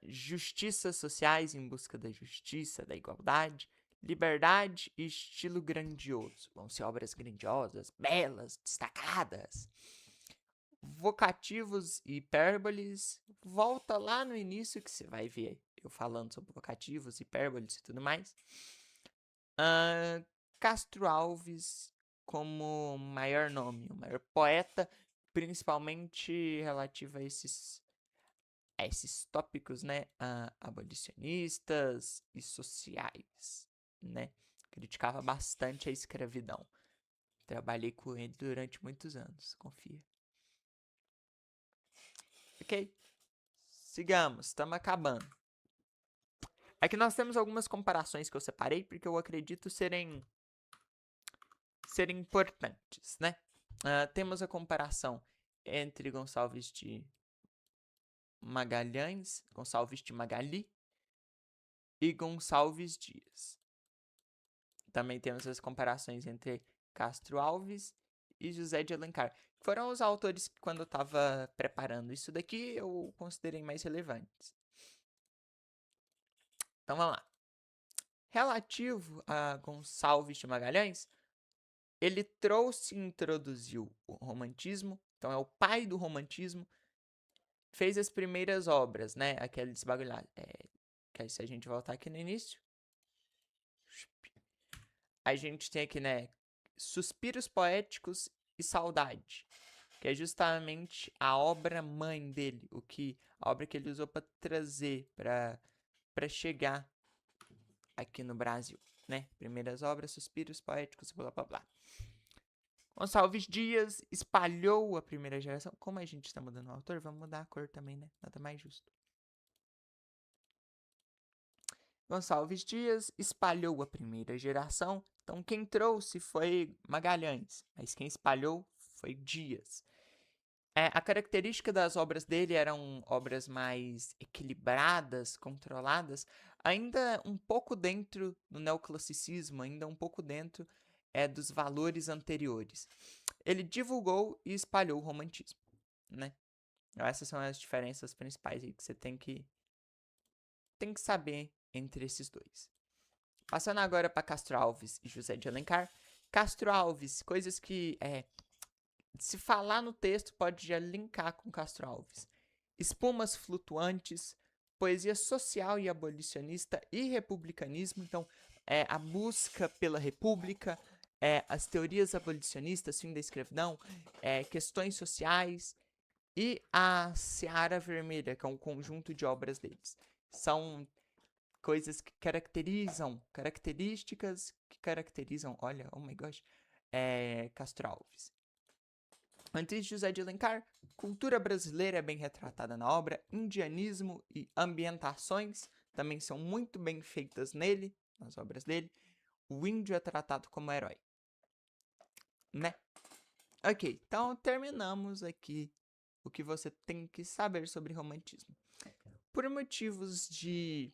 Justiças sociais em busca da justiça, da igualdade. Liberdade e estilo grandioso. Vão ser obras grandiosas, belas, destacadas. Vocativos e hipérboles. Volta lá no início que você vai ver eu falando sobre vocativos, hipérboles e tudo mais. Castro Alves como maior nome, o maior poeta, principalmente relativo a esses tópicos, né, abolicionistas e sociais, né? Criticava bastante a escravidão. Trabalhei com ele durante muitos anos, confia. Ok? Sigamos, estamos acabando. Aqui nós temos algumas comparações que eu separei, porque eu acredito serem importantes, né? Temos a comparação entre Gonçalves de Magalhães, Gonçalves de Magali e Gonçalves Dias. Também temos as comparações entre Castro Alves e José de Alencar. Foram os autores que, quando eu estava preparando isso daqui, eu considerei mais relevantes. Então vamos lá. Relativo a Gonçalves de Magalhães, ele trouxe e introduziu o romantismo, então é o pai do romantismo, fez as primeiras obras, né? Aqueles bagulhados. Que se a gente voltar aqui no início, a gente tem aqui, né? Suspiros Poéticos e Saudade, que é justamente a obra-mãe dele, a obra que ele usou para trazer, para chegar aqui no Brasil, né? Primeiras obras, Suspiros Poéticos, blá blá blá. Gonçalves Dias espalhou a primeira geração. Como a gente está mudando o autor, vamos mudar a cor também, né? Nada mais justo. Gonçalves Dias espalhou a primeira geração. Então, quem trouxe foi Magalhães, mas quem espalhou foi Dias. A característica das obras dele eram obras mais equilibradas, controladas, ainda um pouco dentro do neoclassicismo, ainda um pouco dentro dos valores anteriores. Ele divulgou e espalhou o romantismo, né? Essas são as diferenças principais aí que você tem que saber entre esses dois. Passando agora para Castro Alves e José de Alencar. Castro Alves, coisas que se falar no texto pode já linkar com Castro Alves. Espumas flutuantes, poesia social e abolicionista e republicanismo. Então, a busca pela república, as teorias abolicionistas, fim da escravidão, questões sociais e a Seara Vermelha, que é um conjunto de obras deles. São coisas que características que caracterizam, olha, oh my gosh, Castro Alves. Antes de José de Alencar, cultura brasileira é bem retratada na obra, indianismo e ambientações também são muito bem feitas nele, nas obras dele. O índio é tratado como herói, né? Ok, então terminamos aqui o que você tem que saber sobre romantismo. Por motivos de...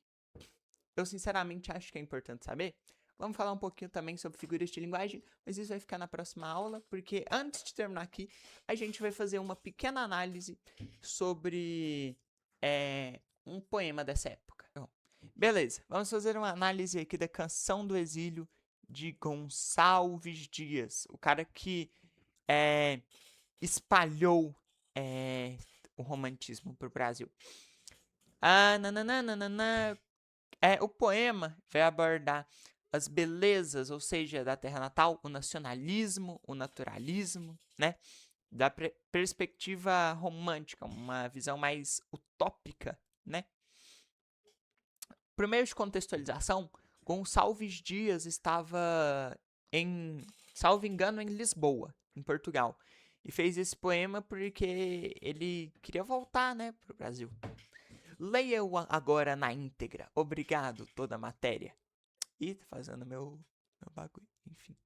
eu sinceramente acho que é importante saber. Vamos falar um pouquinho também sobre figuras de linguagem, mas isso vai ficar na próxima aula, porque antes de terminar aqui, a gente vai fazer uma pequena análise sobre um poema dessa época. Beleza, vamos fazer uma análise aqui da Canção do Exílio de Gonçalves Dias, o cara que espalhou o romantismo para o Brasil. O poema vai abordar as belezas, ou seja, da terra natal, o nacionalismo, o naturalismo, né? Da perspectiva romântica, uma visão mais utópica, né? Por meio de contextualização, Gonçalves Dias estava salvo engano, em Lisboa, em Portugal. E fez esse poema porque ele queria voltar, né, para o Brasil. Leia-o agora na íntegra. Obrigado, toda a matéria. Ih, tá fazendo meu bagulho. Enfim.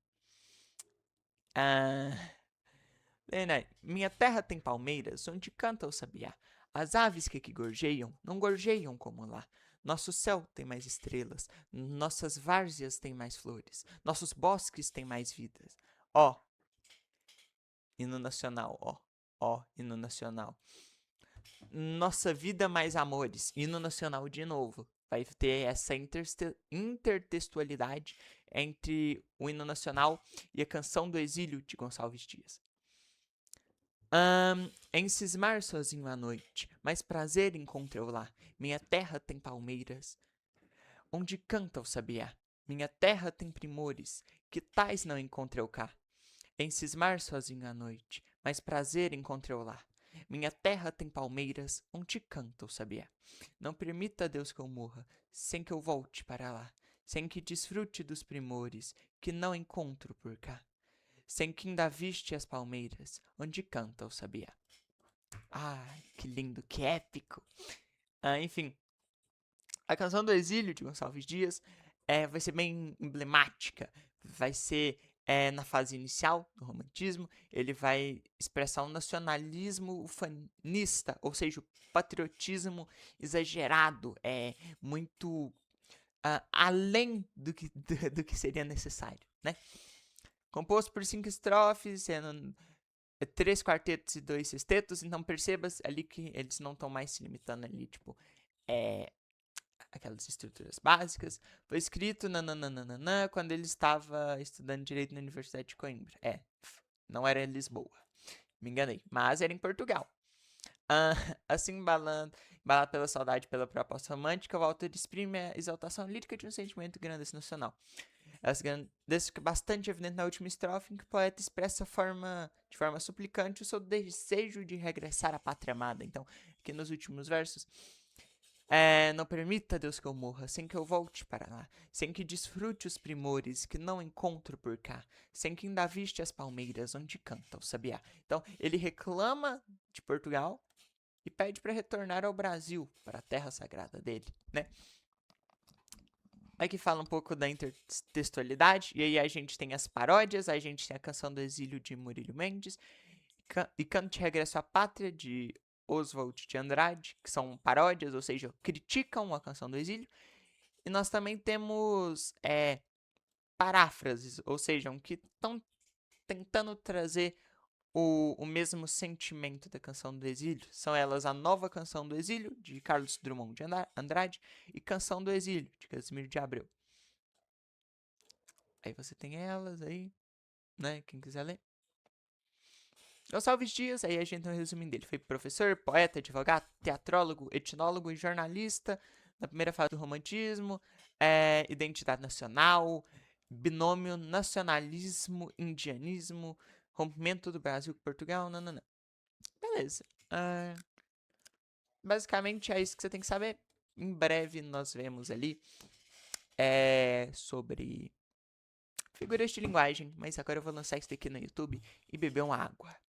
Minha terra tem palmeiras, onde canta o sabiá. As aves que aqui gorjeiam, não gorjeiam como lá. Nosso céu tem mais estrelas, nossas várzeas têm mais flores, nossos bosques têm mais vidas. Ó, hino nacional, ó, hino nacional. Nossa vida mais amores, hino nacional de novo. Vai ter essa intertextualidade entre o hino nacional e a canção do exílio de Gonçalves Dias. Em cismar sozinho à noite, mais prazer encontro eu lá. Minha terra tem palmeiras, onde canta o sabiá. Minha terra tem primores, que tais não encontro eu cá. Em cismar sozinho à noite, mais prazer encontro eu lá. Minha terra tem palmeiras, onde canta o sabiá. Não permita, Deus, que eu morra, sem que eu volte para lá. Sem que desfrute dos primores, que não encontro por cá. Sem que ainda viste as palmeiras, onde canta o sabiá. Ai, que lindo, que épico. Enfim, a canção do exílio de Gonçalves Dias vai ser bem emblemática. Vai ser na fase inicial do romantismo. Ele vai expressar um nacionalismo ufanista, ou seja, o patriotismo exagerado, muito além do que seria necessário, né? Composto por 5 estrofes, sendo 3 quartetos e 2 sextetos, então perceba ali que eles não estão mais se limitando ali, tipo, aquelas estruturas básicas. Foi escrito nananana, quando ele estava estudando Direito na Universidade de Coimbra. Não era em Lisboa, me enganei, mas era em Portugal. Assim, embalado pela saudade pela proposta romântica, o autor exprime a exaltação lírica de um sentimento grandeza nacional. Essa grandeza fica bastante evidente na última estrofe, em que o poeta expressa de forma suplicante o seu desejo de regressar à pátria amada. Então, aqui nos últimos versos, não permita, Deus, que eu morra, sem que eu volte para lá, sem que desfrute os primores que não encontro por cá, sem que ainda viste as palmeiras onde canta o sabiá. Então, ele reclama de Portugal e pede para retornar ao Brasil, para a terra sagrada dele, né? Aqui fala um pouco da intertextualidade, e aí a gente tem as paródias, a gente tem a canção do exílio de Murilo Mendes, e Canto de Regresso à Pátria, de Oswald de Andrade, que são paródias, ou seja, criticam a canção do exílio. E nós também temos paráfrases, ou seja, que estão tentando trazer o mesmo sentimento da canção do exílio. São elas a Nova Canção do Exílio, de Carlos Drummond de Andrade, e Canção do Exílio, de Casimiro de Abreu. Aí você tem elas aí, né? Quem quiser ler. Gonçalves Dias, aí a gente tem um resumo dele. Foi professor, poeta, advogado, teatrólogo, etnólogo e jornalista na primeira fase do romantismo, identidade nacional, binômio nacionalismo, indianismo, rompimento do Brasil com Portugal, não. Beleza. Basicamente é isso que você tem que saber. Em breve nós vemos ali sobre figuras de linguagem, mas agora eu vou lançar isso aqui no YouTube e beber uma água.